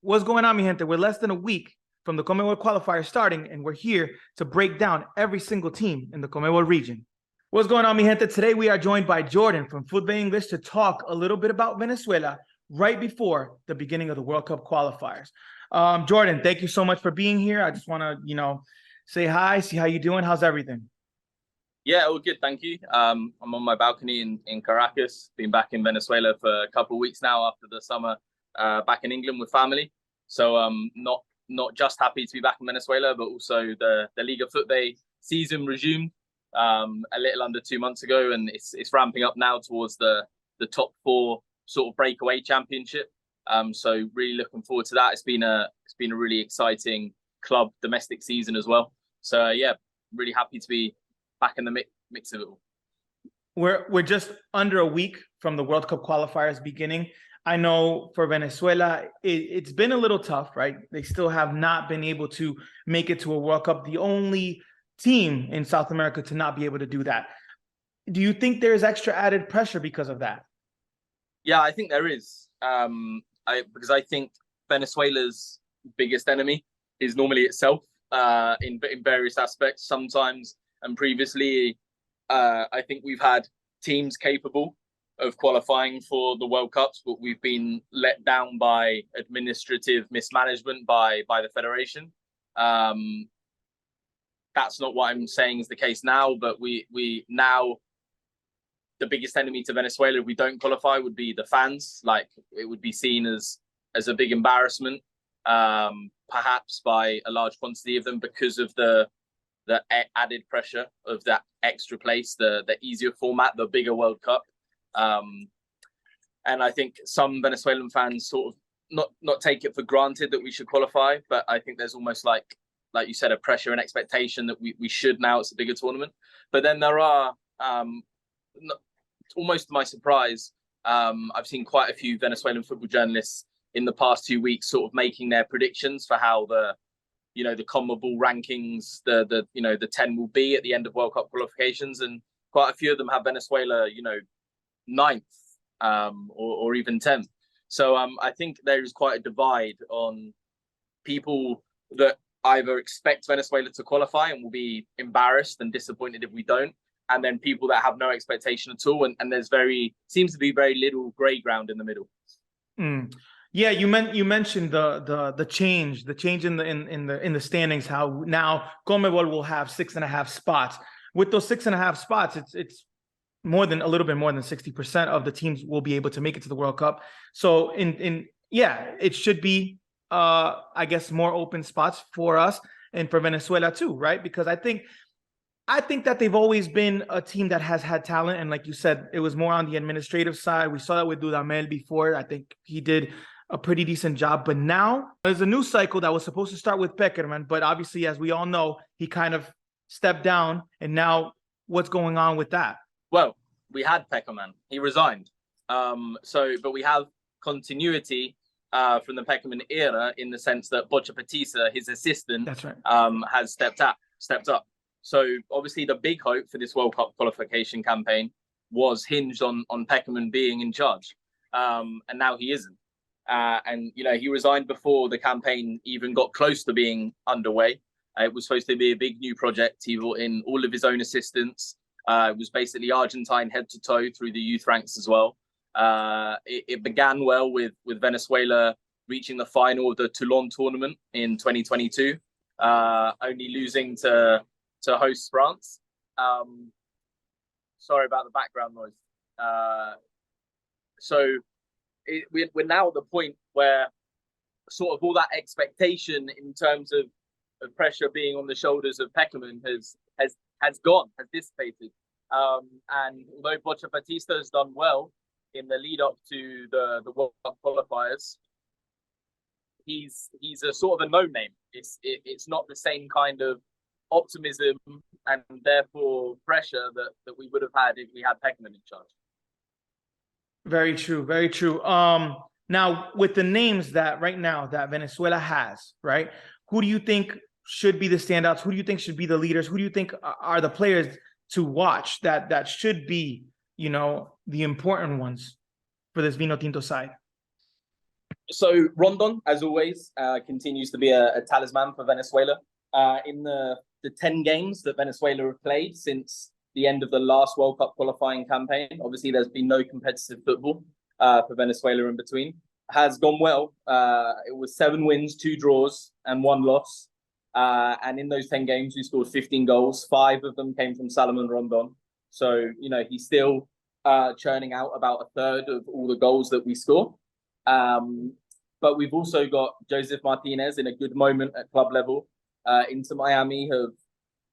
What's going on, mi gente? We're less than a week from the conmebol qualifiers starting, and we're here to break down every single team in the conmebol region. What's going on, mi gente? Today we are joined by Jordan from FUTVE English to talk a little bit about Venezuela right before the beginning of the World Cup qualifiers. Jordan, thank you so much for being here. I just want to, say hi, see how you're doing. How's everything? Yeah, all good, thank you. I'm on my balcony in Caracas. Been back in Venezuela for a couple of weeks now after the summer, back in England with family. So not just happy to be back in Venezuela, but also the Liga FUTVE season resumed a little under 2 months ago, and it's ramping up now towards the top four sort of breakaway championship. So really looking forward to that. It's been a really exciting club domestic season as well. So yeah, really happy to be back in the mix of it all. We're just under a week from the World Cup qualifiers beginning. I know for Venezuela, it's been a little tough, right? They still have not been able to make it to a World Cup, the only team in South America to not be able to do that. Do you think there's extra added pressure because of that? Yeah, I think there is. Because I think Venezuela's biggest enemy is normally itself in various aspects. Sometimes and previously, I think we've had teams capable of qualifying for the World Cups, but we've been let down by administrative mismanagement by the federation. That's not what I'm saying is the case now, but we now, the biggest enemy to Venezuela if we don't qualify would be the fans. Like, it would be seen as a big embarrassment, perhaps by a large quantity of them, because of the added pressure of that extra place, the easier format, the bigger World Cup. And I think some Venezuelan fans sort of not take it for granted that we should qualify, but I think there's almost like you said, a pressure and expectation that we should now. It's a bigger tournament. But then there are, almost to my surprise, I've seen quite a few Venezuelan football journalists in the past 2 weeks sort of making their predictions for how the conmebol rankings, the 10 will be at the end of World Cup qualifications, and quite a few of them have Venezuela, 9th or even 10th. So I think there is quite a divide on people that either expect Venezuela to qualify and will be embarrassed and disappointed if we don't, and then people that have no expectation at all, and there's seems to be very little grey ground in the middle. Yeah, you mentioned the change in the standings. How now conmebol will have 6.5 spots. With those 6.5 spots, it's a little bit more than 60% of the teams will be able to make it to the World Cup. So it should be I guess more open spots for us and for Venezuela too, right? Because I think that they've always been a team that has had talent, and like you said, it was more on the administrative side. We saw that with Dudamel before. I think he did a pretty decent job, but now there's a new cycle that was supposed to start with Peckerman, but obviously, as we all know, he kind of stepped down, and now what's going on with that? Well, we had Peckerman. He resigned. But we have continuity from the Peckerman era in the sense that Bocha Patisa, his assistant, that's right, has stepped up. So obviously the big hope for this World Cup qualification campaign was hinged on Peckerman being in charge. And now he isn't. And he resigned before the campaign even got close to being underway. It was supposed to be a big new project. He brought in all of his own assistants. It was basically Argentine head to toe through the youth ranks as well. It began well with Venezuela reaching the final of the Toulon tournament in 2022, only losing to host France. Sorry about the background noise. We're now at the point where sort of all that expectation in terms of pressure being on the shoulders of Peckerman has gone, has dissipated. And although Bocha Batista has done well in the lead up to the World Cup qualifiers, he's a sort of a no-name. It's not the same kind of optimism and therefore pressure that we would have had if we had Peckerman in charge. Very true, very true. Now, with the names that right now that Venezuela has, right, who do you think should be the standouts? Who do you think should be the leaders? Who do you think are the players to watch that should be, the important ones for this Vinotinto side? So Rondon, as always, continues to be a talisman for Venezuela. In the 10 games that Venezuela have played since the end of the last World Cup qualifying campaign, obviously there's been no competitive football for Venezuela in between, has gone well. It was 7 wins, 2 draws, and 1 loss. And in those 10 games, we scored 15 goals. 5 of them came from Salomon Rondon. So, you know, he's still churning out about a third of all the goals that we score. But we've also got Joseph Martinez in a good moment at club level. Inter Miami have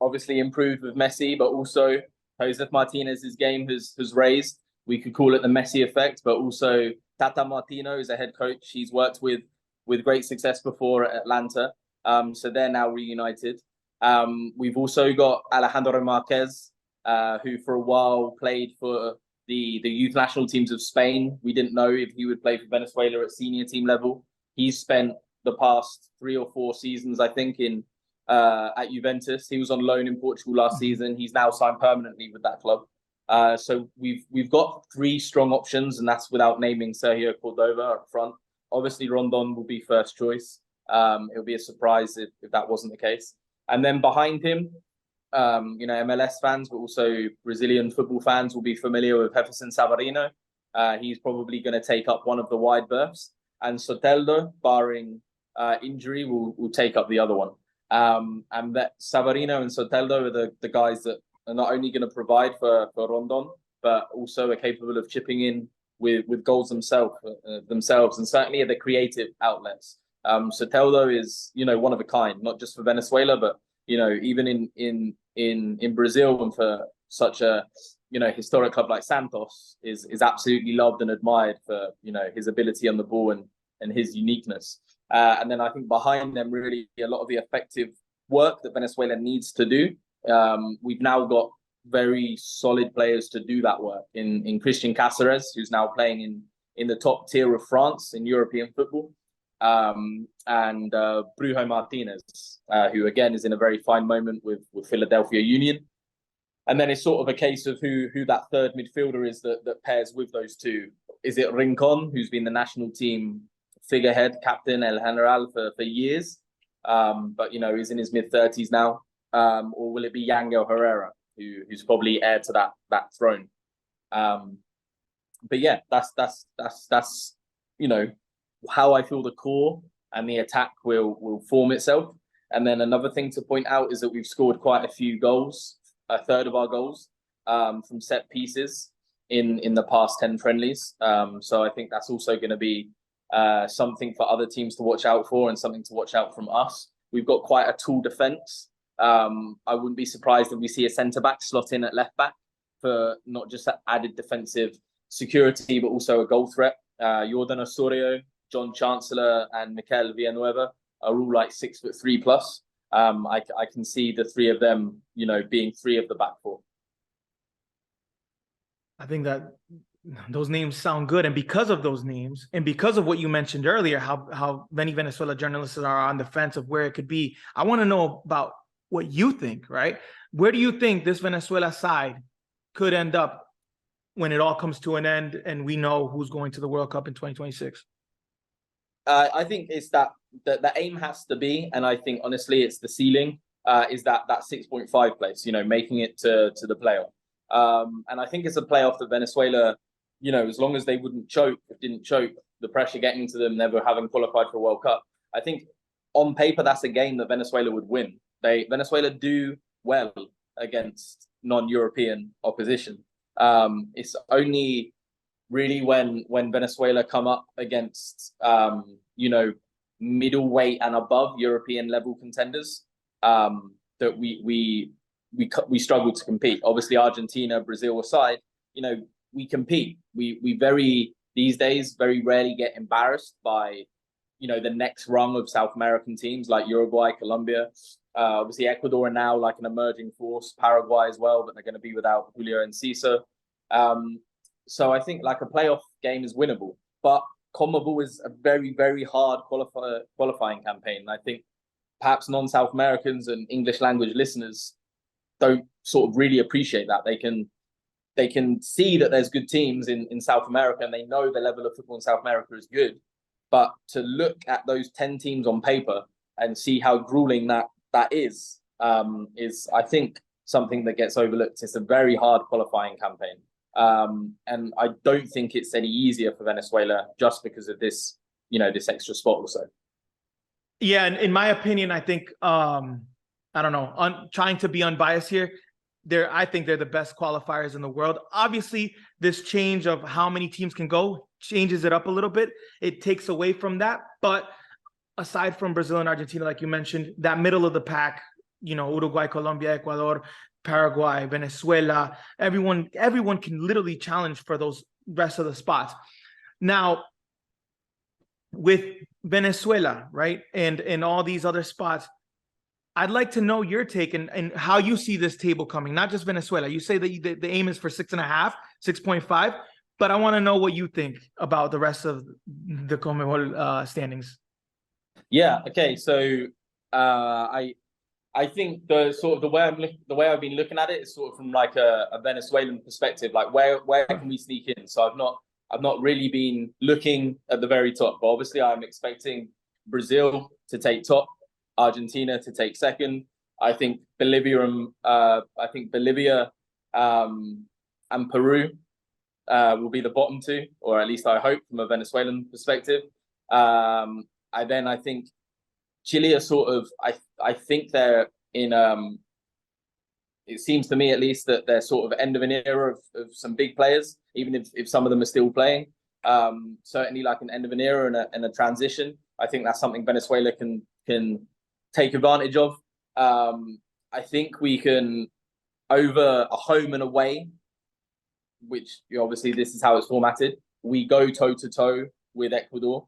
obviously improved with Messi, but also Joseph Martinez's game has raised. We could call it the Messi effect, but also Tata Martino is a head coach. He's worked with great success before at Atlanta. So they're now reunited. We've also got Alejandro Marquez, who for a while played for the youth national teams of Spain. We didn't know if he would play for Venezuela at senior team level. He's spent the past 3 or 4 seasons, I think, at Juventus. He was on loan in Portugal last season. He's now signed permanently with that club. So we've got 3 strong options, and that's without naming Sergio Cordova up front. Obviously, Rondon will be first choice. It would be a surprise if that wasn't the case. And then behind him, you know, MLS fans, but also Brazilian football fans will be familiar with Jefferson Savarino. He's probably going to take up one of the wide berths. And Soteldo, barring injury, will take up the other one. And that Savarino and Soteldo are the guys that are not only going to provide for Rondon, but also are capable of chipping in with goals themselves, and certainly are the creative outlets. Soteldo is, you know, one of a kind, not just for Venezuela, but, you know, even in Brazil, and for such a, you know, historic club like Santos, is absolutely loved and admired for, you know, his ability on the ball and his uniqueness. And then I think behind them, really, a lot of the effective work that Venezuela needs to do. We've now got very solid players to do that work in Christian Cáceres, who's now playing in the top tier of France in European football. And Brujo Martinez, who again is in a very fine moment with Philadelphia Union. And then it's sort of a case of who that third midfielder is that pairs with those two. Is it Rincon, who's been the national team figurehead, captain, El General for years, but, you know, he's in his mid-30s now? Or will it be Yangel Herrera, who's probably heir to that throne? But yeah, that's you know, how I feel the core and the attack will form itself. And then another thing to point out is that we've scored quite a few goals, a third of our goals, from set pieces in the past 10 friendlies. So I think that's also going to be something for other teams to watch out for, and something to watch out from us. We've got quite a tall defence. I wouldn't be surprised if we see a centre-back slot in at left-back for not just added defensive security, but also a goal threat. Jordan Osorio, John Chancellor, and Mikel Villanueva are all like 6'3" plus. I can see the 3 of them, you know, being 3 of the back 4. I think that those names sound good. And because of those names, and because of what you mentioned earlier, how many Venezuela journalists are on the fence of where it could be, I want to know about what you think, right? Where do you think this Venezuela side could end up when it all comes to an end and we know who's going to the World Cup in 2026? I think it's that the aim has to be, and I think honestly it's the ceiling, is that 6.5 place, you know, making it to the playoff. And I think it's a playoff that Venezuela, you know, as long as they didn't choke, the pressure getting to them, never having qualified for a World Cup, I think on paper that's a game that Venezuela would win. Venezuela do well against non-European opposition. It's only really when Venezuela come up against you know, middleweight and above European level contenders that we struggle to compete. Obviously, Argentina, Brazil aside, you know, we compete. We these days very rarely get embarrassed by, you know, the next rung of South American teams like Uruguay, Colombia. Obviously, Ecuador are now like an emerging force, Paraguay as well, but they're going to be without Julio Enciso. So I think like a playoff game is winnable, but CONMEBOL is a very, very hard qualifying campaign. And I think perhaps non-South Americans and English language listeners don't sort of really appreciate that. They can see that there's good teams in South America, and they know the level of football in South America is good. But to look at those 10 teams on paper and see how grueling that is I think something that gets overlooked. It's a very hard qualifying campaign. And I don't think it's any easier for Venezuela just because of this, this extra spot also. Yeah, and in my opinion, I think I don't know, trying to be unbiased here, I think they're the best qualifiers in the world. Obviously, this change of how many teams can go changes it up a little bit. It takes away from that. But aside from Brazil and Argentina, like you mentioned, that middle of the pack, Uruguay, Colombia, Ecuador, Paraguay, Venezuela, everyone can literally challenge for those rest of the spots. Now, with Venezuela, right, and all these other spots, I'd like to know your take and how you see this table coming, not just Venezuela. You say that the aim is for 6.5, 6.5, but I want to know what you think about the rest of the conmebol standings. Yeah. Okay. So I think the way I've been looking at it is sort of from like a Venezuelan perspective, like where can we sneak in? So I've not really been looking at the very top, but obviously I'm expecting Brazil to take top, Argentina to take second. I think Bolivia and Peru will be the bottom two, or at least I hope from a Venezuelan perspective. I think Chile are sort of, I think they're in, it seems to me at least that they're sort of end of an era of some big players, even if some of them are still playing. Certainly like an end of an era and a transition. I think that's something Venezuela can take advantage of. I think we can, over a home and away, which obviously this is how it's formatted, we go toe-to-toe with Ecuador.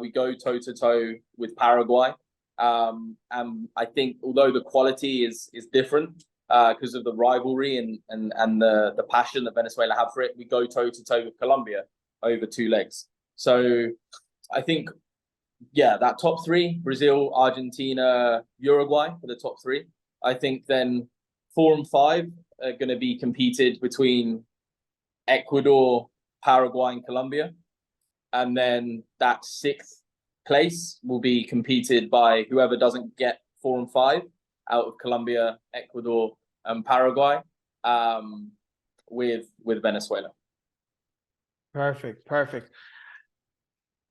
We go toe-to-toe with Paraguay. And I think although the quality is different because of the rivalry and the passion that Venezuela have for it, we go toe-to-toe with Colombia over 2 legs. So I think, yeah, that top 3, Brazil, Argentina, Uruguay for the top 3. I think then 4 and 5 are going to be competed between Ecuador, Paraguay, and Colombia. And then that 6th place will be competed by whoever doesn't get 4 and 5 out of Colombia, Ecuador, and Paraguay, with Venezuela. Perfect.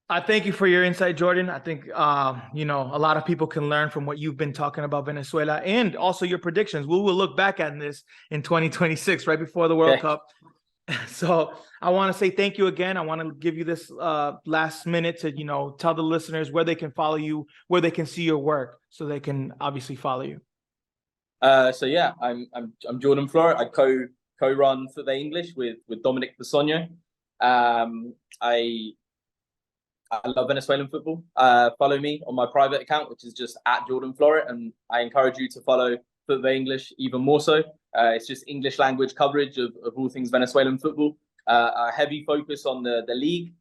I thank you for your insight, Jordan. I think, a lot of people can learn from what you've been talking about Venezuela and also your predictions. We will look back at this in 2026, right before the World Cup. So I want to say thank you again. I want to give you this last minute to, tell the listeners where they can follow you, where they can see your work, so they can obviously follow you. So yeah, I'm Jordan Flora. I co-run FUTVE English with Dominic Basonio. I love Venezuelan football. Follow me on my private account, which is just @JordanFloret, and I encourage you to follow FUTVE English even more so. It's just English language coverage of all things Venezuelan football. A heavy focus on the league,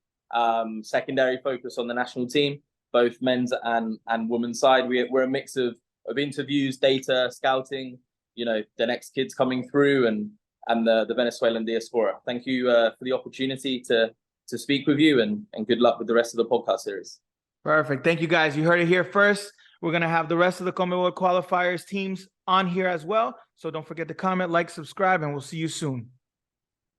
secondary focus on the national team, both men's and women's side. We're a mix of interviews, data, scouting, the next kids coming through and the Venezuelan diaspora. Thank you for the opportunity to speak with you, and good luck with the rest of the podcast series. Perfect. Thank you, guys. You heard it here first. We're going to have the rest of the conmebol qualifiers teams on here as well. So don't forget to comment, like, subscribe, and we'll see you soon.